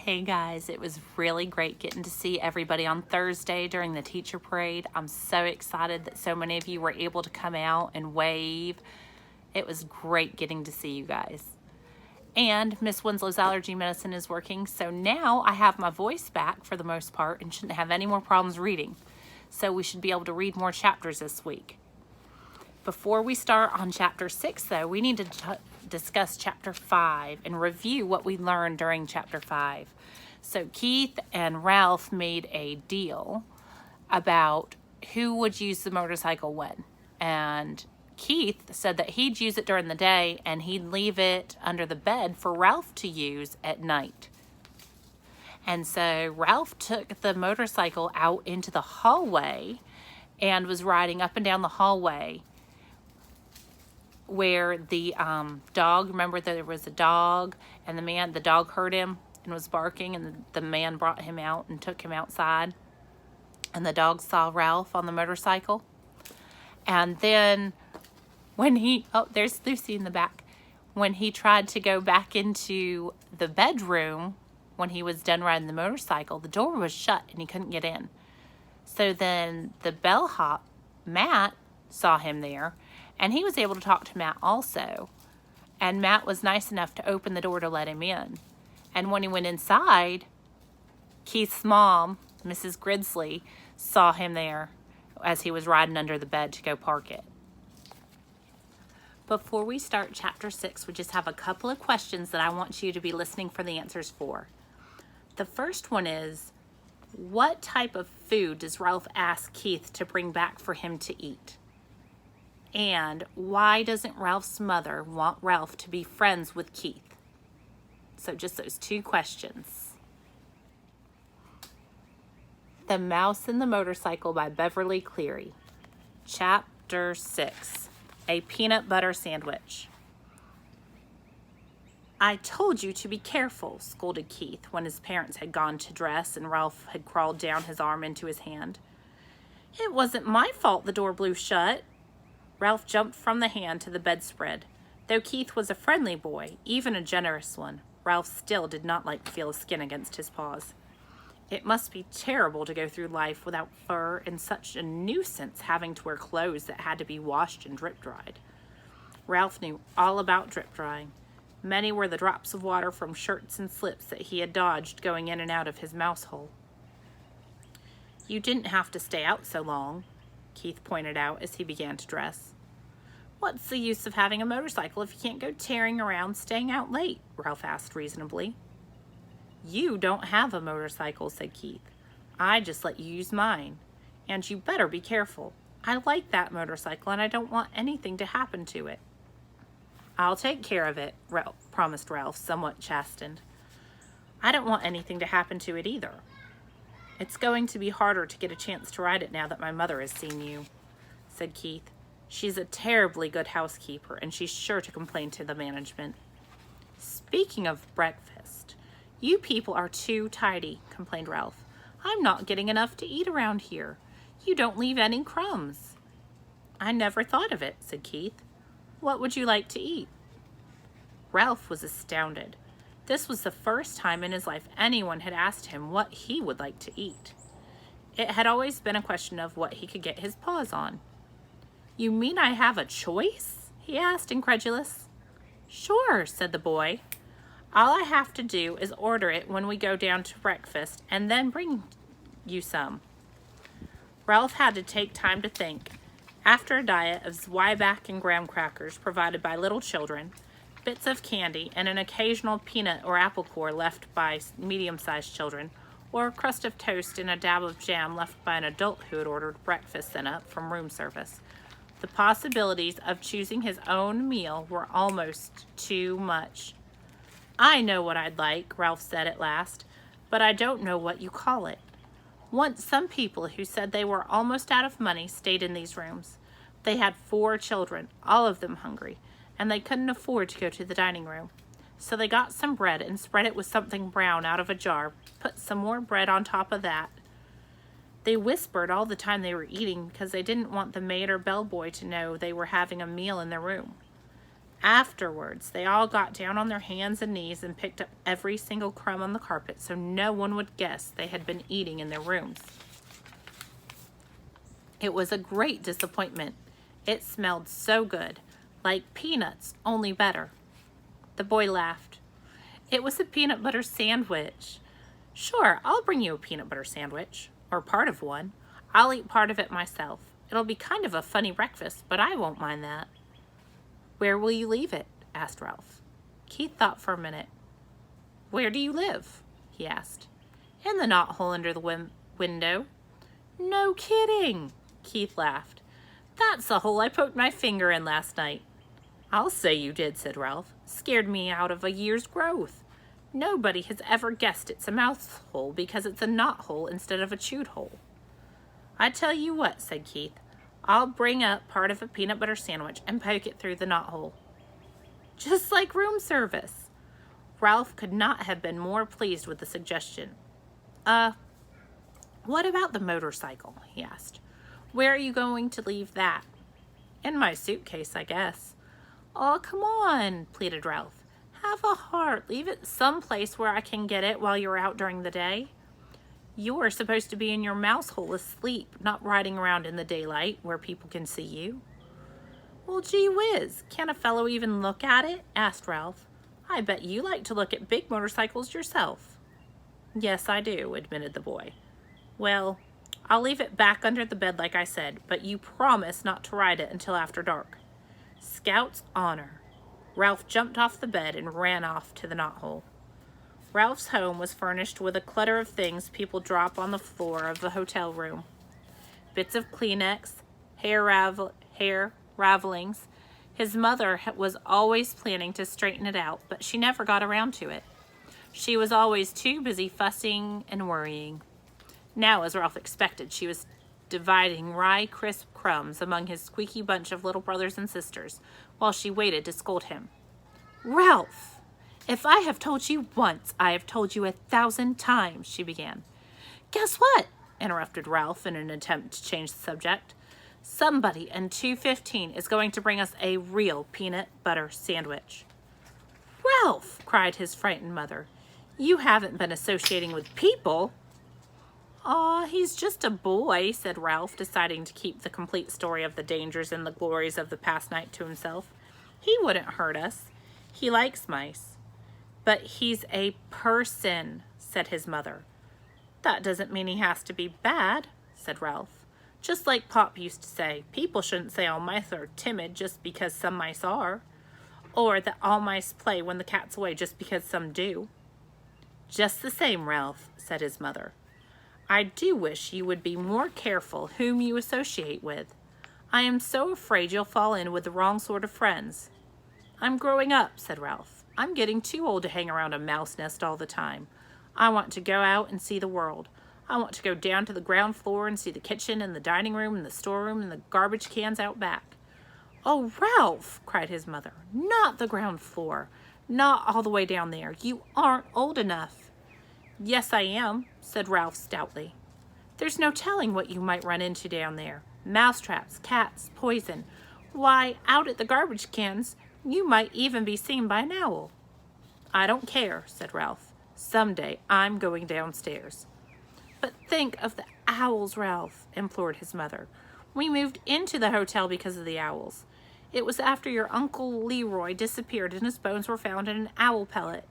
Hey guys, it was really great getting to see everybody on Thursday during the teacher parade. I'm so excited that so many of you were able to come out and wave. It was great getting to see you guys. And Miss Winslow's allergy medicine is working, so now I have my voice back for the most part and shouldn't have any more problems reading. So we should be able to read more chapters this week. Before we start on chapter 6, though, we need to discuss chapter 5 and review what we learned during chapter 5. So Keith and Ralph made a deal about who would use the motorcycle when. And Keith said that he'd use it during the day and he'd leave it under the bed for Ralph to use at night. And so Ralph took the motorcycle out into the hallway and was riding up and down the hallway where the dog, remember there was a dog and the dog heard him and was barking, and the man brought him out and took him outside, and the dog saw Ralph on the motorcycle. And then when there's Lucy in the back, when he tried to go back into the bedroom when he was done riding the motorcycle, the door was shut and he couldn't get in. So then the bellhop, Matt, saw him there, and he was able to talk to Matt also. And Matt was nice enough to open the door to let him in. And when he went inside, Keith's mom, Mrs. Gridsley, saw him there as he was riding under the bed to go park it. Before we start chapter 6, we just have a couple of questions that I want you to be listening for the answers for. The first one is, what type of food does Ralph ask Keith to bring back for him to eat? And why doesn't Ralph's mother want Ralph to be friends with Keith? So just those two questions. The Mouse and the Motorcycle by Beverly Cleary. Chapter 6, A Peanut Butter Sandwich. I told you to be careful, scolded Keith when his parents had gone to dress and Ralph had crawled down his arm into his hand. It wasn't my fault the door blew shut. Ralph jumped from the hand to the bedspread. Though Keith was a friendly boy, even a generous one, Ralph still did not like to feel his skin against his paws. It must be terrible to go through life without fur and such a nuisance having to wear clothes that had to be washed and drip-dried. Ralph knew all about drip-drying. Many were the drops of water from shirts and slips that he had dodged going in and out of his mouse hole. You didn't have to stay out so long, Keith pointed out as he began to dress. What's the use of having a motorcycle if you can't go tearing around staying out late? Ralph asked reasonably. You don't have a motorcycle, said Keith. I just let you use mine. And you better be careful. I like that motorcycle and I don't want anything to happen to it. I'll take care of it, promised Ralph, somewhat chastened. I don't want anything to happen to it either. It's going to be harder to get a chance to ride it now that my mother has seen you, said Keith. She's a terribly good housekeeper, and she's sure to complain to the management. Speaking of breakfast, you people are too tidy, complained Ralph. I'm not getting enough to eat around here. You don't leave any crumbs. I never thought of it, said Keith. What would you like to eat? Ralph was astounded. This was the first time in his life anyone had asked him what he would like to eat. It had always been a question of what he could get his paws on. You mean I have a choice? He asked, incredulous. Sure, said the boy. All I have to do is order it when we go down to breakfast and then bring you some. Ralph had to take time to think. After a diet of Zwieback and graham crackers provided by little children, bits of candy, and an occasional peanut or apple core left by medium-sized children, or a crust of toast and a dab of jam left by an adult who had ordered breakfast sent up from room service. The possibilities of choosing his own meal were almost too much. I know what I'd like, Ralph said at last, but I don't know what you call it. Once some people who said they were almost out of money stayed in these rooms. They had 4 children, all of them hungry, and they couldn't afford to go to the dining room. So they got some bread and spread it with something brown out of a jar, put some more bread on top of that. They whispered all the time they were eating because they didn't want the maid or bellboy to know they were having a meal in their room. Afterwards, they all got down on their hands and knees and picked up every single crumb on the carpet so no one would guess they had been eating in their rooms. It was a great disappointment. It smelled so good, like peanuts, only better. The boy laughed. It was a peanut butter sandwich. Sure, I'll bring you a peanut butter sandwich, or part of one. I'll eat part of it myself. It'll be kind of a funny breakfast, but I won't mind that. Where will you leave it? Asked Ralph. Keith thought for a minute. Where do you live? He asked. In the knothole under the window. No kidding, Keith laughed. That's the hole I poked my finger in last night. I'll say you did, said Ralph. Scared me out of a year's growth. Nobody has ever guessed it's a mouse hole because it's a knothole instead of a chewed hole. I tell you what, said Keith. I'll bring up part of a peanut butter sandwich and poke it through the knothole. Just like room service. Ralph could not have been more pleased with the suggestion. What about the motorcycle? He asked. Where are you going to leave that? In my suitcase, I guess. Oh, come on, pleaded Ralph. Have a heart. Leave it someplace where I can get it while you're out during the day. You're supposed to be in your mouse hole asleep, not riding around in the daylight where people can see you. Well, gee whiz, can't a fellow even look at it? Asked Ralph. I bet you like to look at big motorcycles yourself. Yes, I do, admitted the boy. Well, I'll leave it back under the bed like I said, but you promise not to ride it until after dark. Scout's honor. Ralph jumped off the bed and ran off to the knothole. Ralph's home was furnished with a clutter of things people drop on the floor of the hotel room. Bits of Kleenex, hair ravelings. His mother was always planning to straighten it out, but she never got around to it. She was always too busy fussing and worrying. Now, as Ralph expected, she was dividing rye crisp crumbs among his squeaky bunch of little brothers and sisters while she waited to scold him. Ralph! If I have told you once, I have told you 1,000 times, she began. Guess what? Interrupted Ralph in an attempt to change the subject. Somebody in 215 is going to bring us a real peanut butter sandwich. Ralph, cried his frightened mother, you haven't been associating with people. Aw, he's just a boy, said Ralph, deciding to keep the complete story of the dangers and the glories of the past night to himself. He wouldn't hurt us. He likes mice. But he's a person, said his mother. That doesn't mean he has to be bad, said Ralph. Just like Pop used to say, people shouldn't say all mice are timid just because some mice are. Or that all mice play when the cat's away just because some do. Just the same, Ralph, said his mother. I do wish you would be more careful whom you associate with. I am so afraid you'll fall in with the wrong sort of friends. I'm growing up, said Ralph. I'm getting too old to hang around a mouse nest all the time. I want to go out and see the world. I want to go down to the ground floor and see the kitchen and the dining room and the storeroom and the garbage cans out back. Oh, Ralph, cried his mother, not the ground floor. Not all the way down there. You aren't old enough. Yes, I am, said Ralph stoutly. There's no telling what you might run into down there. Mousetraps, cats, poison. Why, out at the garbage cans, you might even be seen by an owl. I don't care, said Ralph. Someday I'm going downstairs. But think of the owls, Ralph, implored his mother. We moved into the hotel because of the owls. It was after your Uncle Leroy disappeared and his bones were found in an owl pellet.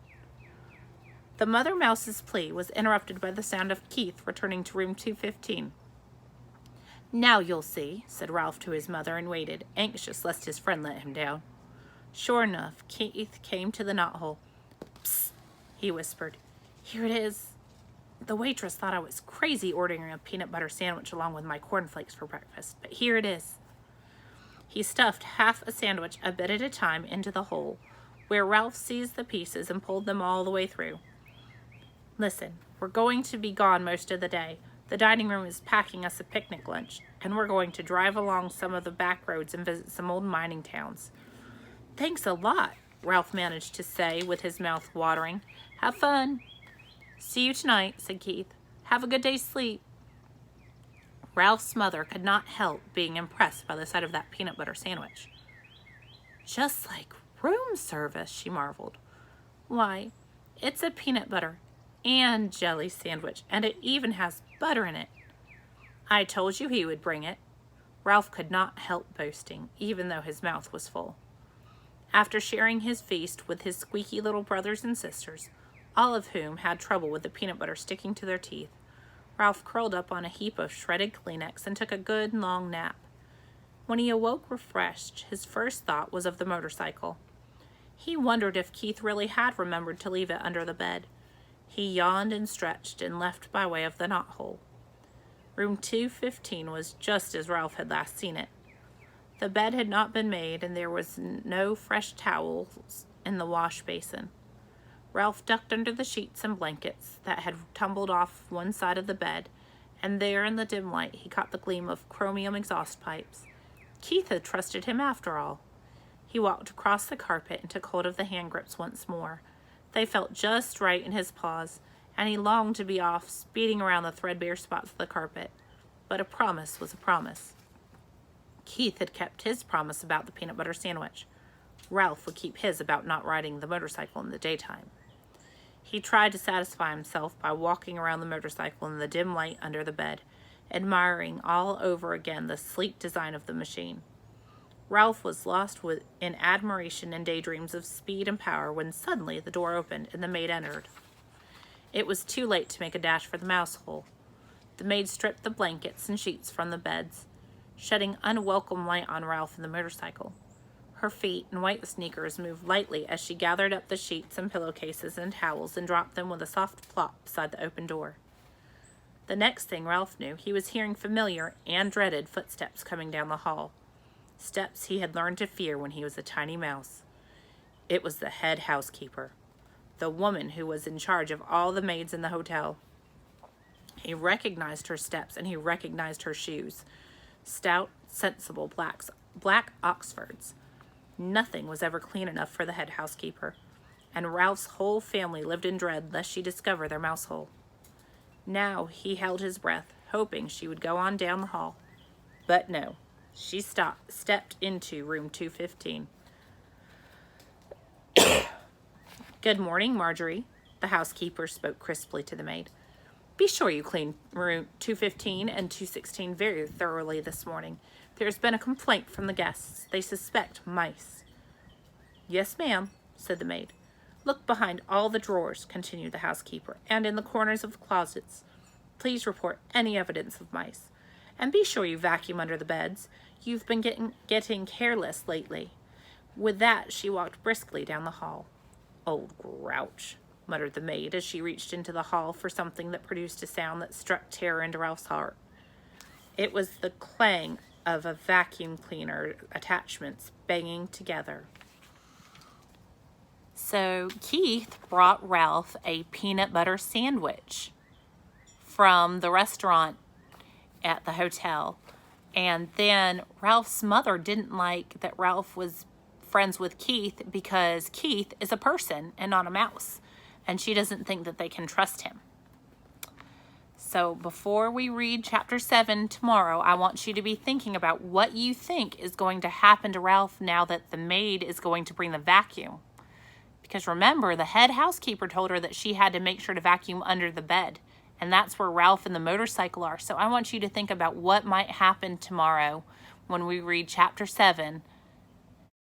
The mother mouse's plea was interrupted by the sound of Keith returning to room 215. Now you'll see, said Ralph to his mother, and waited, anxious lest his friend let him down. Sure enough, Keith came to the knothole. Psst, he whispered. Here it is. The waitress thought I was crazy ordering a peanut butter sandwich along with my cornflakes for breakfast, but here it is. He stuffed half a sandwich a bit at a time into the hole, where Ralph seized the pieces and pulled them all the way through. Listen, we're going to be gone most of the day. The dining room is packing us a picnic lunch, and we're going to drive along some of the back roads and visit some old mining towns. Thanks a lot, Ralph managed to say with his mouth watering. Have fun. See you tonight, said Keith. Have a good day's sleep. Ralph's mother could not help being impressed by the sight of that peanut butter sandwich. Just like room service, she marveled. Why, it's a peanut butter and jelly sandwich, and it even has butter in it. I told you he would bring it. Ralph could not help boasting, even though his mouth was full. After sharing his feast with his squeaky little brothers and sisters, all of whom had trouble with the peanut butter sticking to their teeth, Ralph curled up on a heap of shredded Kleenex and took a good long nap. When he awoke refreshed, his first thought was of the motorcycle. He wondered if Keith really had remembered to leave it under the bed. He yawned and stretched and left by way of the knothole. Room 215 was just as Ralph had last seen it. The bed had not been made, and there was no fresh towels in the wash basin. Ralph ducked under the sheets and blankets that had tumbled off one side of the bed, and there in the dim light he caught the gleam of chromium exhaust pipes. Keith had trusted him after all. He walked across the carpet and took hold of the hand grips once more. They felt just right in his paws, and he longed to be off, speeding around the threadbare spots of the carpet. But a promise was a promise. Keith had kept his promise about the peanut butter sandwich. Ralph would keep his about not riding the motorcycle in the daytime. He tried to satisfy himself by walking around the motorcycle in the dim light under the bed, admiring all over again the sleek design of the machine. Ralph was lost in admiration and daydreams of speed and power when suddenly the door opened and the maid entered. It was too late to make a dash for the mouse hole. The maid stripped the blankets and sheets from the beds, shedding unwelcome light on Ralph and the motorcycle. Her feet and white sneakers moved lightly as she gathered up the sheets and pillowcases and towels and dropped them with a soft plop beside the open door. The next thing Ralph knew, he was hearing familiar and dreaded footsteps coming down the hall. Steps he had learned to fear when he was a tiny mouse. It was the head housekeeper, the woman who was in charge of all the maids in the hotel. He recognized her steps, and he recognized her shoes. Stout, sensible black Oxfords. Nothing was ever clean enough for the head housekeeper, and Ralph's whole family lived in dread lest she discover their mouse hole. Now he held his breath, hoping she would go on down the hall. But no, she stepped into room 215. Good morning, Marjorie, the housekeeper spoke crisply to the maid. Be sure you clean room 215 and 216 very thoroughly this morning. There has been a complaint from the guests. They suspect mice. Yes, ma'am, said the maid. Look behind all the drawers, continued the housekeeper, and in the corners of the closets. Please report any evidence of mice. And be sure you vacuum under the beds. You've been getting careless lately. With that, she walked briskly down the hall. Old grouch, muttered the maid as she reached into the hall for something that produced a sound that struck terror into Ralph's heart. It was the clang of a vacuum cleaner attachments banging together. So Keith brought Ralph a peanut butter sandwich from the restaurant at the hotel. And then Ralph's mother didn't like that Ralph was friends with Keith because Keith is a person and not a mouse. And she doesn't think that they can trust him. So before we read chapter 7 tomorrow, I want you to be thinking about what you think is going to happen to Ralph now that the maid is going to bring the vacuum. Because remember, the head housekeeper told her that she had to make sure to vacuum under the bed. And that's where Ralph and the motorcycle are. So I want you to think about what might happen tomorrow when we read chapter 7